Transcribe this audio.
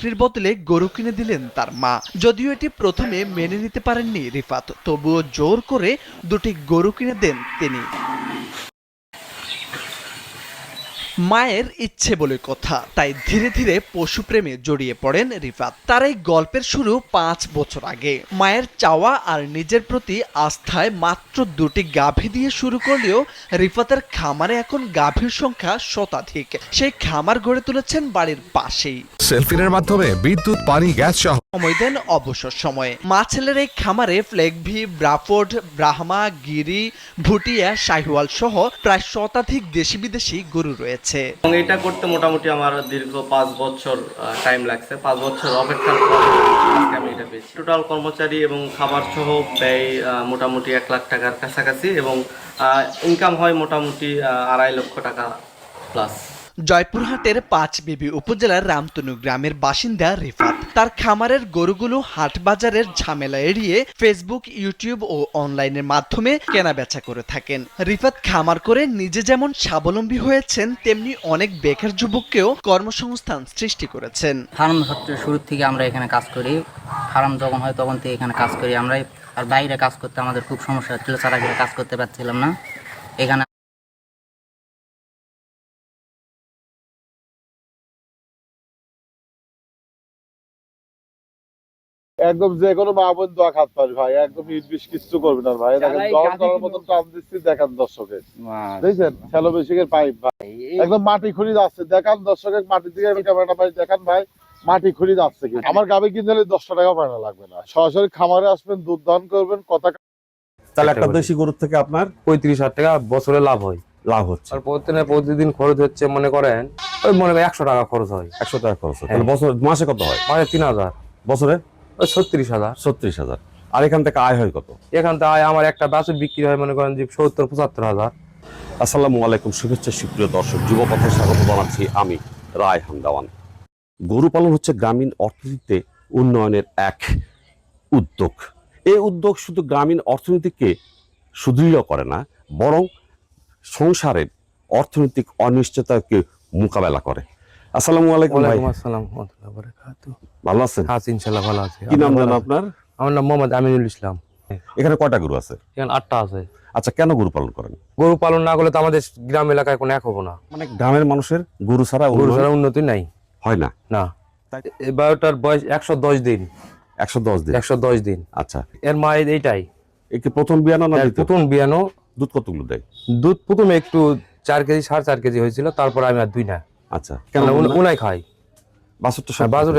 চাকরির বদলে গরু কিনে দিলেন তার মা। যদিও এটি প্রথমে মেনে নিতে পারেননি রিফাত, তবুও জোর করে দুটি গরু কিনে দেন তিনি। মায়ের ইচ্ছে বলে কথা, তাই ধীরে ধীরে পশুপ্রেমে জড়িয়ে পড়েন রিফাত। তার এই গল্পের শুরু ৫ বছর আগে। মায়ের চাওয়া আর নিজের প্রতি আস্থায় মাত্র দুটি গাভী দিয়ে শুরু করলেও রিফাতের খামারে এখন গাভীর সংখ্যা শতাধিক। সেই খামার গড়ে তুলেছেন বাড়ির পাশেই। সেলফিনের মাধ্যমে বিদ্যুৎ, পানি, গ্যাস সহ সময় দেন অবসর সময়ে। মা ছেলের এই খামারে ফ্লেগভি, ব্রাফোর্ড, ব্রাহ্মা, গিরি, ভুটিয়া, শাহিওয়াল সহ প্রায় শতাধিক দেশি বিদেশি গরু রয়েছে। এবং এটা করতে মোটামুটি আমার দীর্ঘ ৫ বছর টাইম লাগছে। ৫ বছর অপেক্ষার পর আজকে আমি এটা পেয়েছি। টোটাল কর্মচারী এবং খাবার সহ ব্যয় মোটামুটি ১ লাখ টাকার কাছাকাছি এবং ইনকাম হয় মোটামুটি ২.৫ লক্ষ টাকা প্লাস। জয়পুরহাটের পাঁচবিবি উপজেলার রামতনু গ্রামের বাসিন্দা রিফাত। তার খামারের গরুগুলো হাট বাজারের ঝামেলা এড়িয়ে ফেসবুক, ইউটিউব ও অনলাইনের মাধ্যমে কেনাবেচা করে থাকেন। রিফাত খামার করে নিজে যেমন স্বাবলম্বী হয়েছেন, তেমনি অনেক বেকার যুবককেও কর্মসংস্থান সৃষ্টি করেছেন। ফার্ম শুরু থেকে আমরা এখানে কাজ করি। ফার্ম যখন হয় তখন থেকে এখানে কাজ করি আমরা। আর বাইরে কাজ করতে আমাদের খুব সমস্যা হচ্ছিল, ছাড়া কাজ করতে পারছিলাম না। এখানে একদম যে কোনো মা বোন দোয়া খাত পারি ভাই, একদম ইটবিশ কিছু করবে না ভাই। দেখেন দহন করার মতন টান দিচ্ছি, দেখেন দর্শকের, দেখছেন শ্যালো বেসিকের পাইপ ভাই, একদম মাটি খুঁড়ি যাচ্ছে। দেখান দর্শকের মাটির দিকে ক্যামেরাটা ভাই, দেখান ভাই মাটি খুঁড়ি যাচ্ছে। কি আমার গাবে কিনতে হলে ১০ টাকা পায়না লাগবে না। সরাসরি খামারে আসবেন, দুধ দহন করবেন, কথা। তাহলে একটা দেশি গরুর থেকে আপনার ৩৫,০০০ টাকা বছরে লাভ হয়। লাভ হচ্ছে। আর প্রতিদিন খরচ হচ্ছে মনে করেন ওই মনে করেন ১০০ টাকা খরচ হয়। ১০০ টাকা খরচ হয়। তাহলে বছর মাসে কত হয়? মানে ৩,০০০, বছরে ওই ৩৬,০০০। ৩৬,০০০। আর এখান থেকে আয় হয় কত? এখান থেকে আমার একটা বাছুর বিক্রি হয় মনে করেন যে ৭০-৭৫,০০০। আসসালামু আলাইকুম, শুভেচ্ছা সুপ্রিয় দর্শক, যুবপথে স্বাগত জানাচ্ছি আমি রায়হান দেওয়ান। গরু পালন হচ্ছে গ্রামীণ অর্থনীতিতে উন্নয়নের এক উদ্যোগ। এই উদ্যোগ শুধু গ্রামীণ অর্থনীতিকে সুদৃঢ় করে না, বরং সংসারের অর্থনৈতিক অনিশ্চয়তাকে মোকাবেলা করে। আসসালামু আলাইকুম ভাই। ওয়ালাইকুম আসসালাম ওয়া রাহমাতুল্লাহি ওয়া বারাকাতুহু। ভালো আছেন? হ্যাঁ ইনশাআল্লাহ ভালো আছি। কি নাম জানো আপনার? আমার নাম মোহাম্মদ আমিনুল ইসলাম। এখানে কয়টা গরু আছে? এখানে ৮টা আছে। আচ্ছা, কেন গরু পালন করেন? গরু পালন না করলে তো আমাদের গ্রাম এলাকায় কোনো এক হবো না। মানে গ্রামের মানুষের গরু ছাড়া গরু ছাড়া উন্নতি নাই। হয় না। না, এই বায়োটার বয়স ১১০ দিন। ১১০ দিন। ১১০ দিন। আচ্ছা, এর মা এইটাই একে প্রথম বিয়ানো না দ্বিতীয়? প্রথম বিয়ানো। দুধ কতগুলো দেয়? দুধ প্রথমে একটু ৪ কেজি ৪.৫ কেজি হয়েছিল, তারপর আমি আর দুই না। আচ্ছা, কেন উনাই খাই বাছুরটা বাজারে